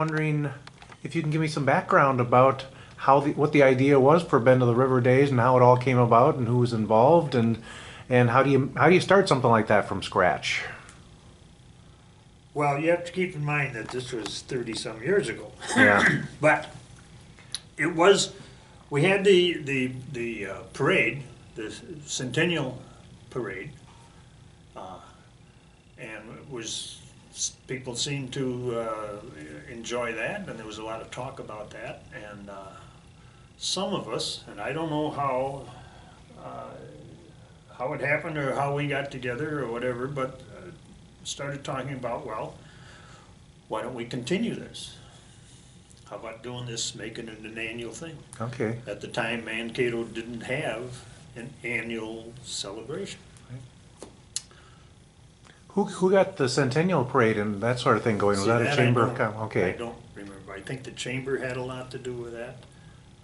Wondering if you can give me some background about what the idea was for Bend of the River Days and how it all came about and who was involved and how do you start something like that from scratch? Well, you have to keep in mind that this was 30 some years ago. Yeah. But it was, we had the parade, the Centennial Parade, and it was, people seemed to enjoy that, and there was a lot of talk about that. And some of us, and I don't know how it happened or how we got together or whatever, but started talking about, well, why don't we continue this? How about doing this, making it an annual thing? Okay. At the time, Mankato didn't have an annual celebration. Who got the Centennial Parade and that sort of thing going? Was See, that a that chamber I of don't- okay. I don't remember. I think the chamber had a lot to do with that.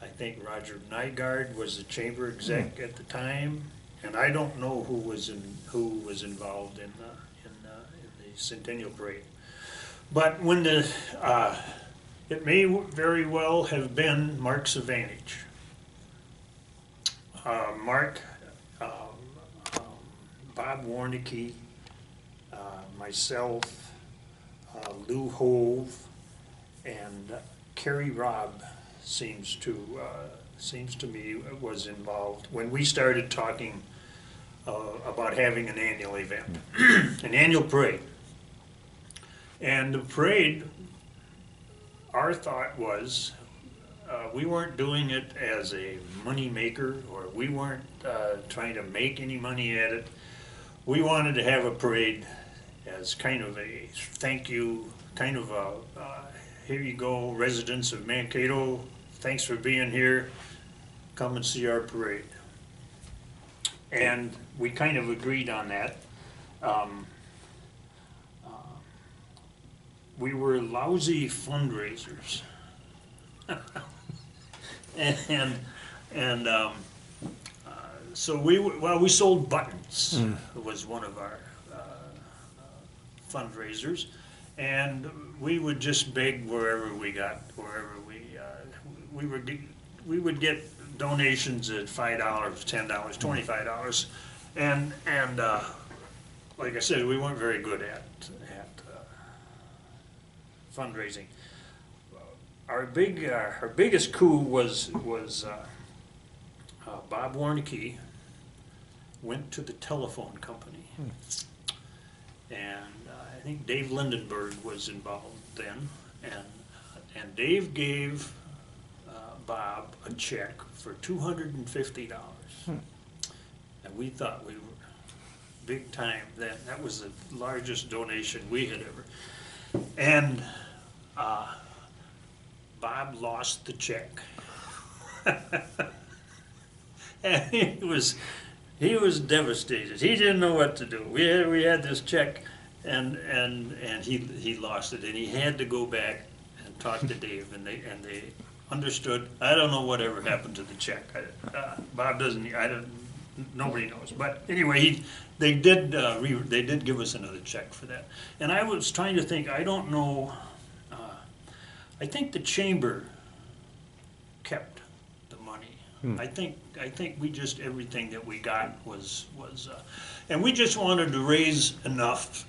I think Roger Nygaard was the chamber exec at the time, and I don't know who was involved in the Centennial Parade. But when it may very well have been Mark Savantage. Mark, um, um, Bob Warnicki, myself, Lou Hove, and Kerry Robb seems to me was involved when we started talking about having an annual event, an annual parade. And the parade, our thought was, we weren't doing it as a money maker, or we weren't trying to make any money at it. We wanted to have a parade as kind of a thank you, kind of a, here you go, residents of Mankato, thanks for being here, come and see our parade. And we kind of agreed on that. We were lousy fundraisers. and so we sold buttons. Was one of our fundraisers, and we would just beg wherever we would get donations at $5, $10, $25, and like I said, we weren't very good at fundraising. Our biggest coup was Bob Warnicki went to the telephone company, and I think Dave Lindenberg was involved then, and Dave gave Bob a check for $250, and we thought we were big time then. That was the largest donation we had ever, and Bob lost the check. And he was devastated. He didn't know what to do. We had this check, and he lost it, and he had to go back and talk to Dave, and they understood. I don't know whatever happened to the check. Bob doesn't. Nobody knows. But anyway, they did give us another check for that. And I was trying to think. I don't know. I think the chamber kept the money. I think we just, everything that we got was and we just wanted to raise enough.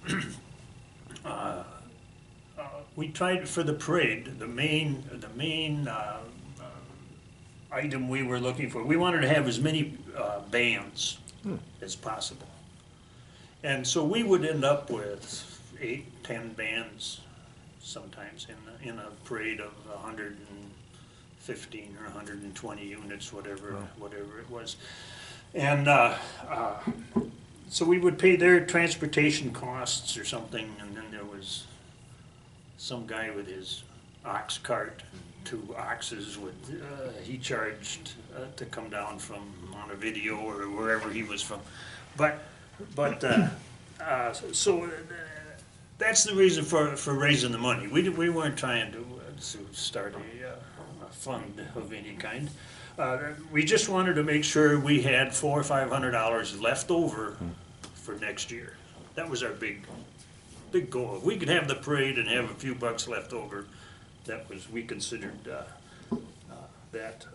We tried for the parade, the main item we were looking for. We wanted to have as many bands as possible, and so we would end up with 8, 10 bands sometimes in a parade of 115 or 120 units, whatever it was. And so we would pay their transportation costs or something, and then there was some guy with his ox cart, 2 oxes, he charged to come down from Montevideo or wherever he was from. But so that's the reason for raising the money. We weren't trying to start a fund of any kind. We just wanted to make sure we had $400 or $500 left over for next year. That was our big goal. If we could have the parade and have a few bucks left over, we considered that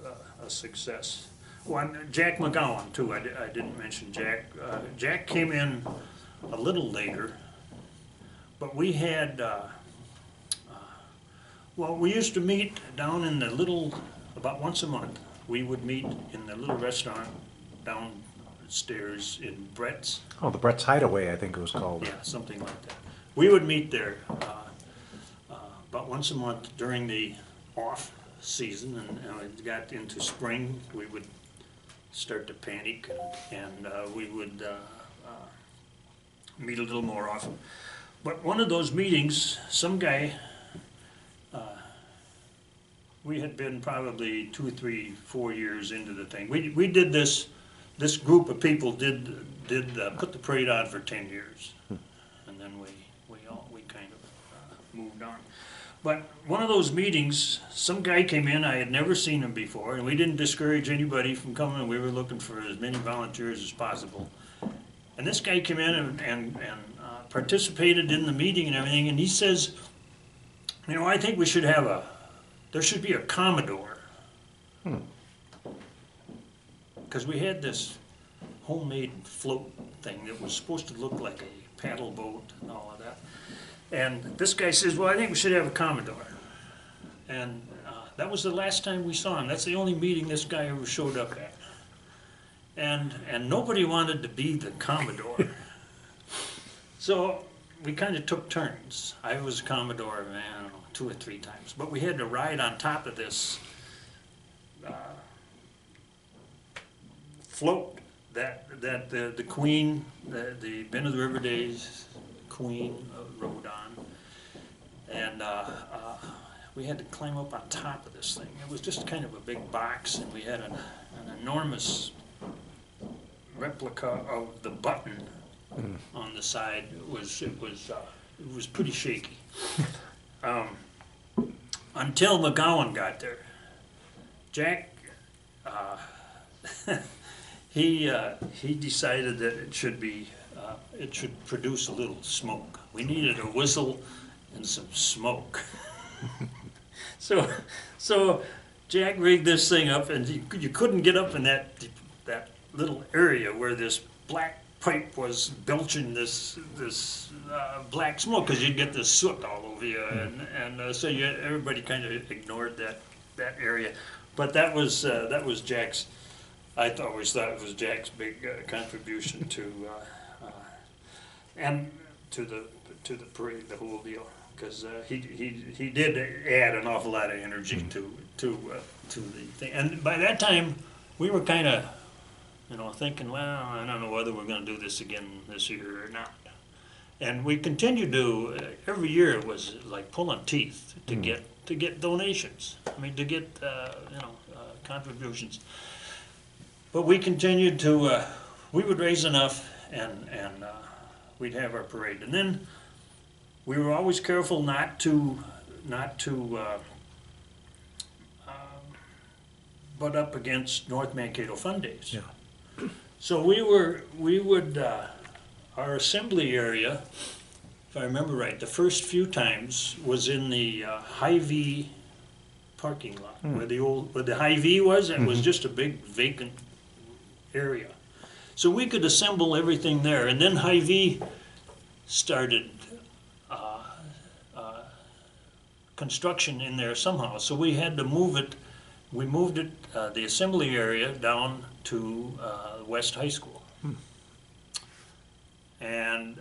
a success. Well, Jack McGowan too, I didn't mention Jack. Jack came in a little later, but we had, well, we used to meet down in the little, about once a month, we would meet in the little restaurant downstairs in Brett's. Oh, the Brett's Hideaway, I think it was called. Yeah, something like that. We would meet there about once a month during the off season, and when it got into spring, we would start to panic, and we would meet a little more often. But one of those meetings, some guy, we had been probably 2 or 3, 4 years into the thing. We did this group of people did put the parade on for 10 years, and then we kind of moved on. But one of those meetings, some guy came in, I had never seen him before, and we didn't discourage anybody from coming. We were looking for as many volunteers as possible. And this guy came in and participated in the meeting and everything, and he says, you know, I think there should be a Commodore. Because we had this homemade float thing that was supposed to look like a paddle boat and all of that. And this guy says, well, I think we should have a Commodore. And that was the last time we saw him. That's the only meeting this guy ever showed up at. And nobody wanted to be the Commodore. So we kind of took turns. I was a Commodore, man, I don't know, 2 or 3 times. But we had to ride on top of this float that the Queen, the Bend of the River Days Queen rode on. And we had to climb up on top of this thing. It was just kind of a big box, and we had an enormous replica of the button on the side. It was pretty shaky. Until McGowan got there. Jack, he decided that it should produce a little smoke. We needed a whistle and some smoke. So Jack rigged this thing up, and you couldn't get up in that little area where this black pipe was belching this black smoke, because you'd get this soot all over you, and so everybody kind of ignored that area. But that was Jack's. I always thought it was Jack's big contribution to and to the parade, the whole deal, because he did add an awful lot of energy to the thing. And by that time, we were kind of, thinking, well, I don't know whether we're going to do this again this year or not. And we continued to every year. It was like pulling teeth to get donations. I mean, to get contributions. But we continued to. We would raise enough, and we'd have our parade. And then we were always careful not to butt up against North Mankato Fun Days. Yeah. So we would our assembly area, if I remember right, the first few times was in the Hy-Vee parking lot, where the Hy-Vee was. It was just a big vacant area. So we could assemble everything there, and then Hy-Vee started construction in there somehow. So we had to move it. We moved it, the assembly area, down to West High School, and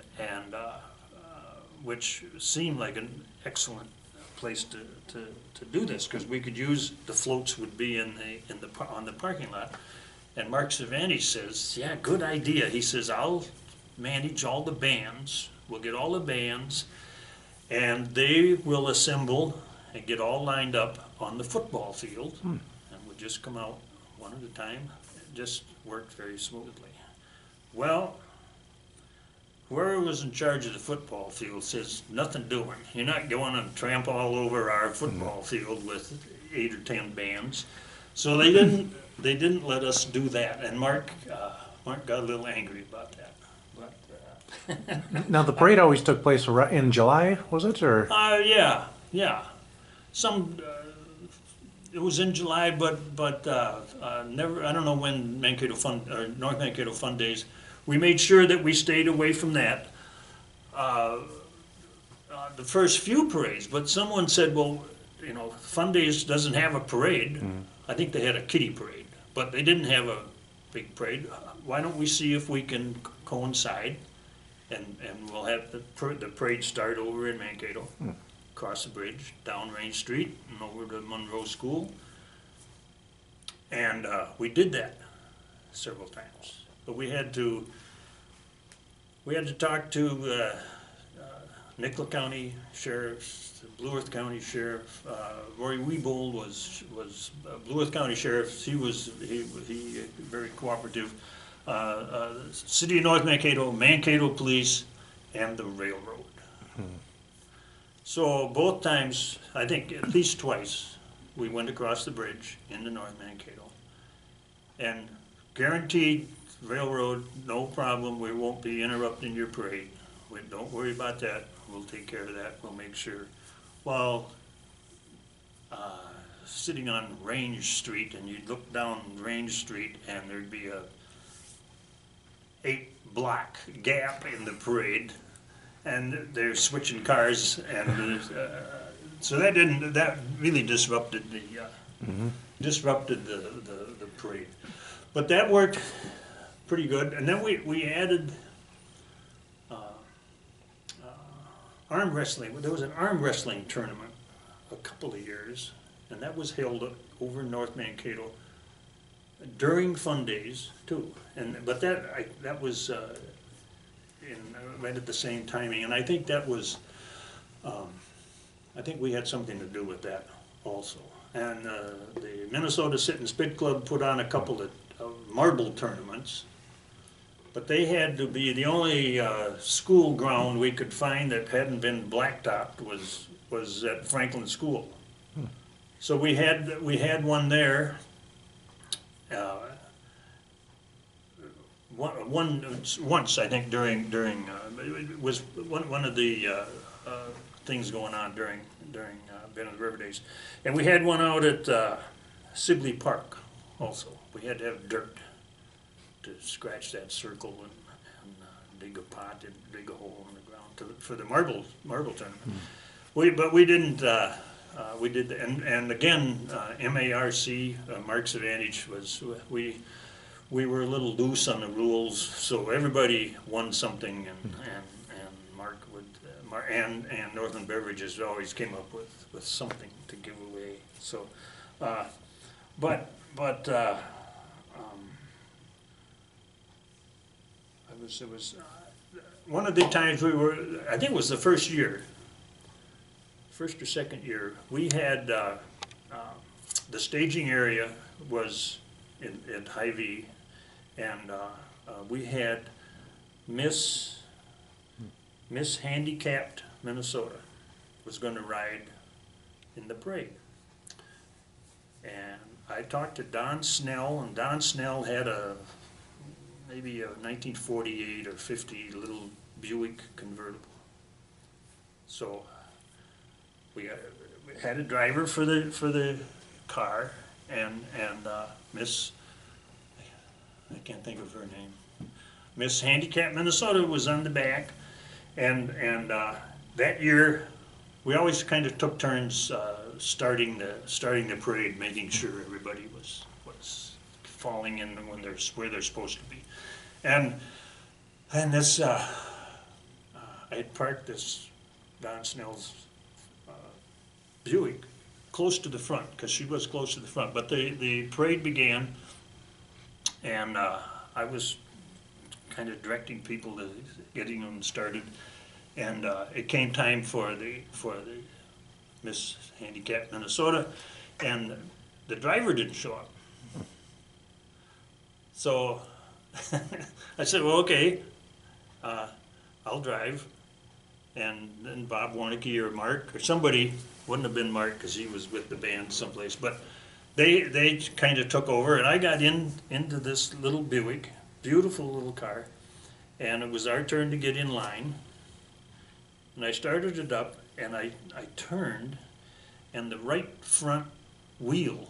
which seemed like an excellent place to do this, because we could use the floats would be on the parking lot. And Mark Cervantes says, yeah, good idea. He says, I'll manage all the bands. We'll get all the bands, and they will assemble and get all lined up on the football field. And we'll just come out one at a time. It just worked very smoothly. Well, whoever was in charge of the football field says, nothing doing. You're not going and tramp all over our football field with 8 or 10 bands. So they didn't let us do that, and Mark got a little angry about that. But Now the parade always took place in July, was it, or? yeah. some, it was in July, but never, I don't know when Mankato Fun, or North Mankato Fun Days. We made sure that we stayed away from that. The first few parades, but someone said, well, you know, Fun Days doesn't have a parade. I think they had a kiddie parade, but they didn't have a big parade. Why don't we see if we can coincide, and we'll have the parade start over in Mankato, across the bridge, down Range Street, and over to Monroe School. And we did that several times, but we had to talk to Nicola County Sheriff, Blue Earth County Sheriff. Roy Wiebold was Blue Earth County Sheriff. He very cooperative. City of North Mankato, Mankato Police, and the railroad. So both times, I think at least twice, we went across the bridge into North Mankato, and guaranteed railroad, no problem. We won't be interrupting your parade. Don't worry about that. We'll take care of that. We'll make sure. While sitting on Range Street, and you'd look down Range Street, and there'd be a 8-block gap in the parade, and they're switching cars, and so that really disrupted the parade. But that worked pretty good. And then we added arm wrestling. There was an arm wrestling tournament a couple of years, and that was held over in North Mankato during Fun Days too. But that was right at the same timing, and I think that was I think we had something to do with that also. And the Minnesota Sit and Spit Club put on a couple of marble tournaments. But they had to be, the only school ground we could find that hadn't been blacktopped was at Franklin School. So we had one there. Once I think during it was one of the things going on during Bend of the River Days, and we had one out at Sibley Park also. We had to have dirt to scratch that circle and dig a pot and dig a hole in the ground for the marble tournament. But we didn't. We did, and again, MARC, Mark's Advantage, was we were a little loose on the rules, so everybody won something, and Mark would and Northland Beverages always came up with something to give away. So, it was one of the times we were, I think it was the first or second year, we had the staging area was at Hy-Vee, and we had Miss Handicapped Minnesota was going to ride in the parade. And I talked to Don Snell, and Don Snell had maybe a 1948 or 50 little Buick convertible. So we had a driver for the car, and Miss, I can't think of her name, Miss Handicap Minnesota was on the back, and that year we always kind of took turns starting the parade, making sure everybody was falling in when where they're supposed to be, and this I had parked this Don Snell's Buick close to the front, because she was close to the front, but the parade began, and I was kind of directing people to getting them started, and it came time for the Miss Handicap Minnesota, and the driver didn't show up. So I said, well, okay, I'll drive. And then Bob Warnicke or Mark or somebody, wouldn't have been Mark because he was with the band someplace, but they kind of took over, and I got into this little Buick, beautiful little car, and it was our turn to get in line, and I started it up, and I turned, and the right front wheel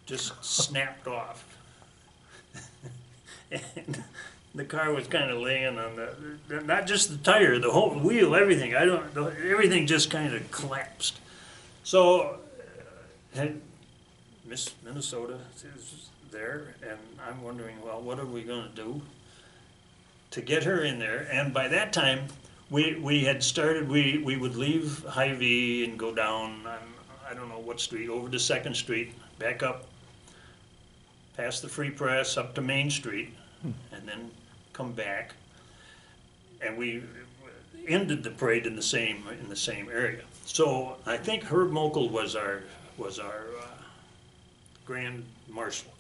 just snapped off. And the car was kind of laying on not just the tire, the whole wheel, everything. Everything just kind of collapsed. So, Miss Minnesota is there, and I'm wondering, well, what are we going to do to get her in there? And by that time, we had started. We would leave Hy-Vee and go down on, I don't know what street, over to 2nd Street, back up past the Free Press up to Main Street, and then come back. And we ended the parade in the same area. So I think Herb Mokel was our grand marshal.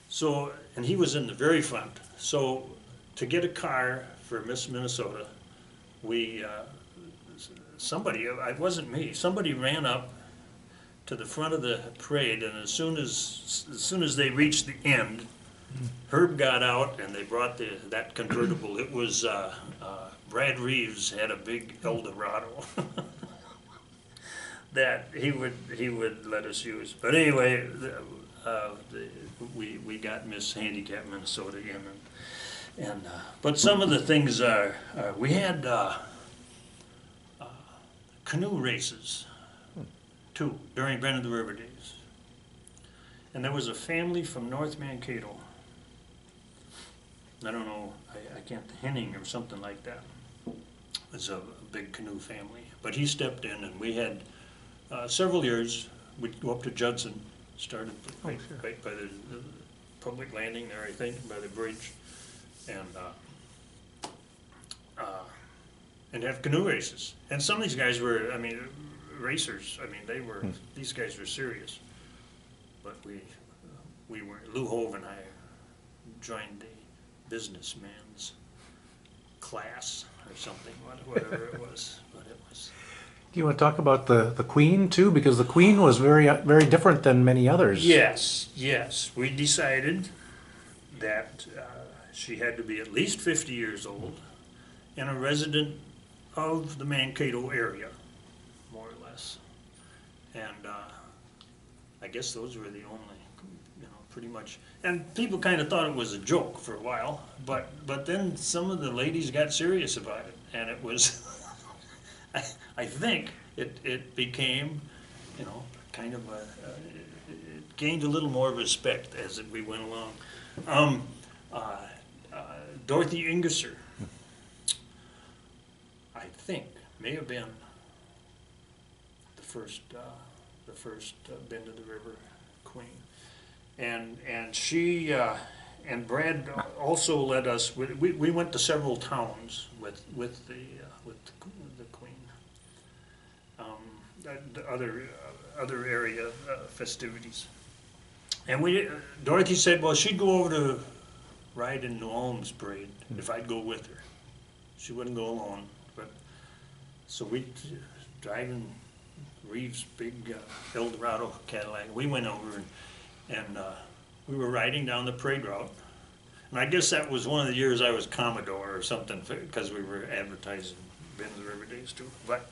So, and he was in the very front. So to get a car for Miss Minnesota, somebody, it wasn't me, somebody ran up to the front of the parade, and as soon as they reached the end, Herb got out and they brought that convertible. It was Brad Reeves had a big Eldorado that he would let us use. But anyway, we got Miss Handicap Minnesota in, and but some of the things are we had canoe races too during Bend of the River days, and there was a family from North Mankato. I don't know, I can't, Henning or something like that. It was a big canoe family. But he stepped in, and we had several years, we'd go up to Judson, started right by the public landing there, I think, by the bridge, and have canoe races. And some of these guys were, I mean, racers. I mean, these guys were serious. But we were, Lou Hove and I joined the businessman's class or something, whatever it was. But it was. Do you want to talk about the Queen too? Because the Queen was very different than many others. Yes. We decided that she had to be at least 50 years old and a resident of the Mankato area, more or less. And I guess those were the only, pretty much. And people kind of thought it was a joke for a while, but then some of the ladies got serious about it, and it was, I think it became, kind of it gained a little more respect as we went along. Dorothy Ingersoll, I think, may have been the first Bend of the River Queen. And she and Brad also led us. We went to several towns with the Queen. The other area festivities. And Dorothy said, well, she'd go over to ride in New Ulm's parade if I'd go with her. She wouldn't go alone. But so we driving Reeves' big Eldorado Cadillac. We went over and we were riding down the parade route. And I guess that was one of the years I was Commodore or something, because we were advertising Bend of the River days too. But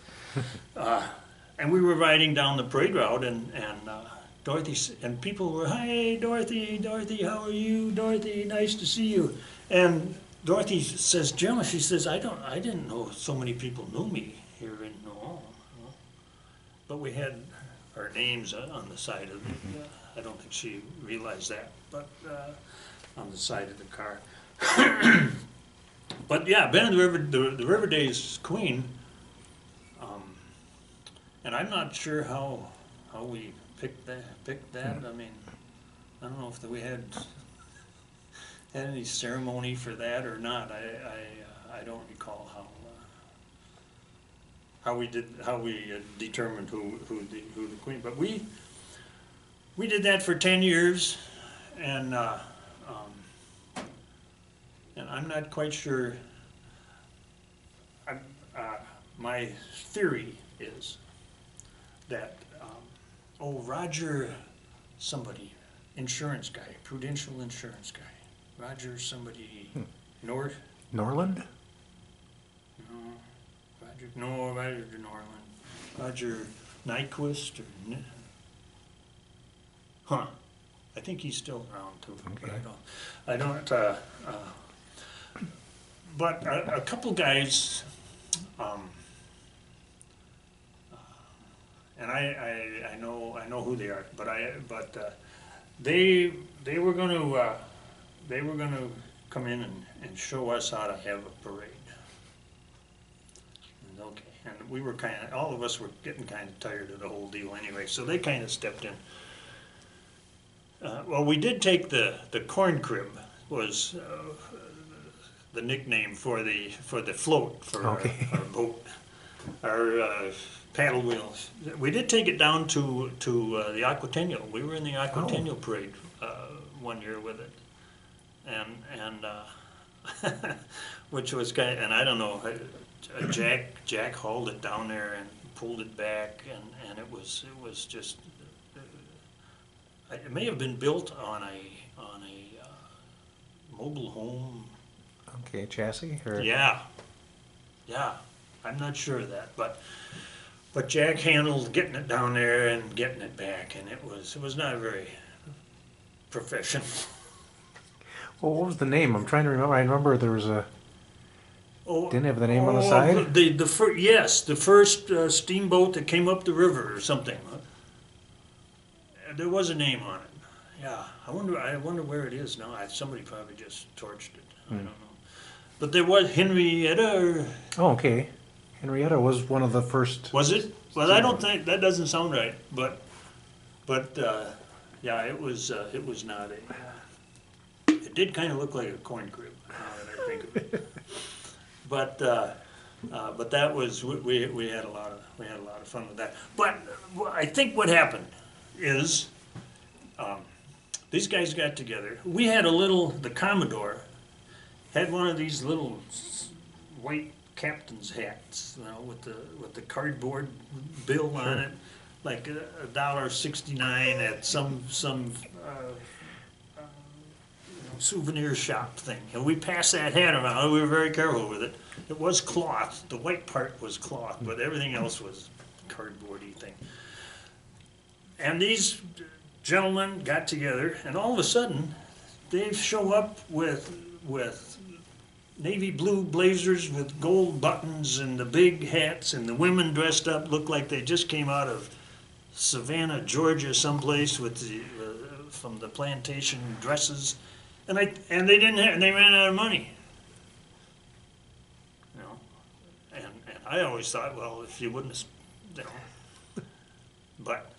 and we were riding down the parade route, and Dorothy, and people were, "Hi, Dorothy, how are you? Dorothy, nice to see you." And Dorothy says, "Jim," she says, I didn't know so many people knew me here in New Ulm. But we had our names on the side of the, I don't think she realized that, but on the side of the car. But yeah, Bend of the River, the River Days Queen, and I'm not sure how we picked that. I mean, I don't know if we had any ceremony for that or not. I don't recall how we determined who the Queen. But we did that for 10 years, and I'm not quite sure. My theory is that Roger somebody, insurance guy, Prudential insurance guy, Roger somebody, Norland? Roger Norland, Roger Nyquist or huh? I think he's still around too. But Okay. I don't. But a couple guys, um, and I know who they are. But they were going to come in and show us how to have a parade. Okay, and we were all of us were getting kind of tired of the whole deal anyway, so they kind of stepped in. Well, we did take the corn crib was the nickname for the float for Okay. our boat, our paddle wheels. We did take it down to the Aquatennial. We were in the Aquatennial parade one year with it, and which was kind of, and I don't know, Jack hauled it down there and pulled it back, and it was just. It may have been built on a mobile home. Okay, chassis? Or? Yeah, I'm not sure of that, but Jack handled getting it down there and getting it back, and it was not very professional. Well, what was the name? I'm trying to remember. I remember there was a... Oh, Didn't have the name on the side? Yes, the first steamboat that came up the river or something. There was a name on it. Yeah, I wonder where it is now. Somebody probably just torched it. I don't know. But there was Henrietta, or Oh, okay. Henrietta was one of the first... was it? Well, I don't think that doesn't sound right. But yeah, it was not a. It did kind of look like a corn crib. Now that I think of it. But that was we had a lot of fun with that. But I think what happened is these guys got together. We had the Commodore had one of these little white captain's hats, with the cardboard bill on it, like $1.69 at some souvenir shop thing. And we passed that hat around. We were very careful with it. It was cloth. The white part was cloth, but everything else was cardboardy thing. And these gentlemen got together, and all of a sudden, they show up with navy blue blazers with gold buttons and the big hats, and the women dressed up looked like they just came out of Savannah, Georgia, someplace with from the plantation dresses, and they ran out of money. And I always thought, well, if you wouldn't have, but.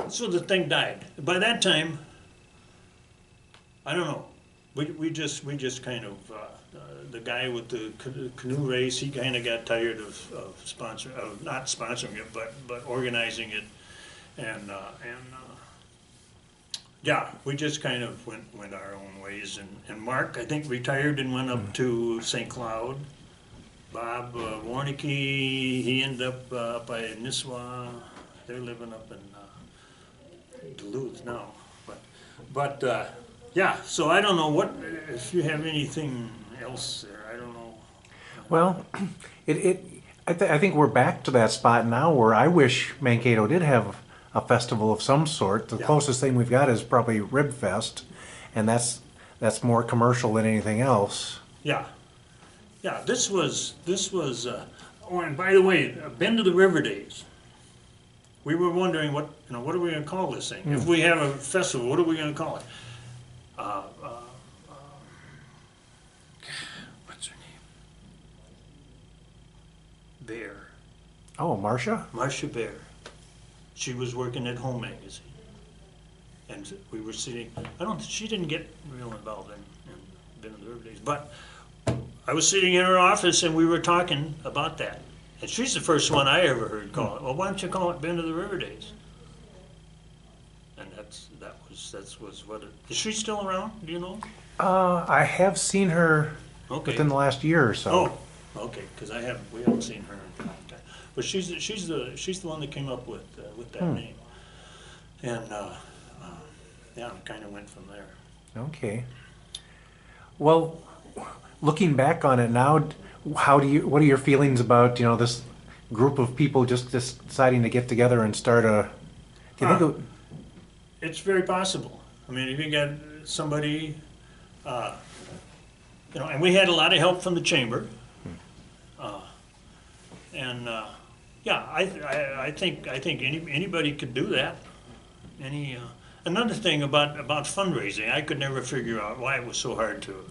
So the thing died. By that time, I don't know. We just kind of the guy with the canoe race. He kind of got tired of not sponsoring it, but organizing it, and yeah, we just kind of went our own ways. And Mark, I think, retired and went up to St. Cloud. Bob Warnicke, he ended up by Nisswa. They're living up in Duluth now, but yeah. So I don't know what if you have anything else there. I don't know. Well, I think we're back to that spot now where I wish Mankato did have a festival of some sort. The Yeah. closest thing we've got is probably Rib Fest, and that's more commercial than anything else. Yeah, yeah. This was. Oh, and by the way, Bend of the River Days. We were wondering what are we going to call this thing? If we have a festival, what are we going to call it? What's her name? Bear. Oh, Marcia? Marcia Bear. She was working at Home Magazine, and we were sitting. She didn't get real involved in Bend of the River Days, but I was sitting in her office and we were talking about that. And she's the first one I ever heard call it. Well, why don't you call it Bend of the River Days? And that was what it. Is she still around? Do you know? I have seen her within the last year or so. Oh, okay. Because we haven't seen her in a long time. But she's the one that came up with that name. And yeah, it kind of went from there. Okay. Well, looking back on it now, what are your feelings about this group of people just deciding to get together and start a. Do you think It's very possible. I mean, if you got somebody, and we had a lot of help from the chamber. Yeah, I think anybody could do that. Another thing about fundraising, I could never figure out why it was so hard to,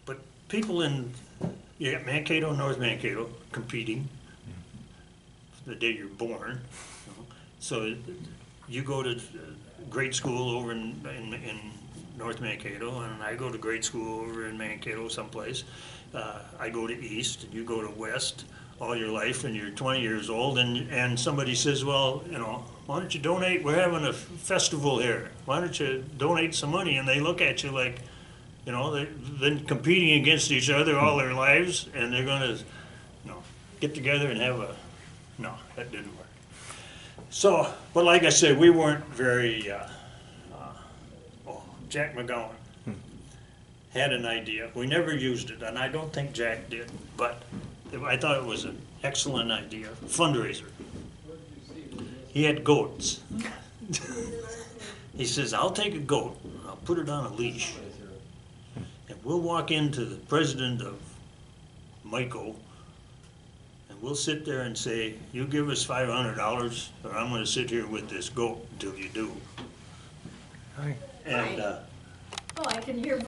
but people you got Mankato, North Mankato competing the day you're born. So you go to grade school over in North Mankato, and I go to grade school over in Mankato someplace. I go to East, and you go to West all your life, and you're 20 years old, and somebody says, well, why don't you donate? We're having a festival here. Why don't you donate some money? And they look at you like, they've been competing against each other all their lives, and they're going to, get together and have no, that didn't work. So, but like I said, we weren't very, Jack McGowan had an idea. We never used it, and I don't think Jack did, but I thought it was an excellent idea. Fundraiser. He had goats. He says, I'll take a goat, and I'll put it on a leash, and we'll walk into the president of Michael, and we'll sit there and say, you give us $500, or I'm going to sit here with this goat until you do. Hi. And Oh, I can hear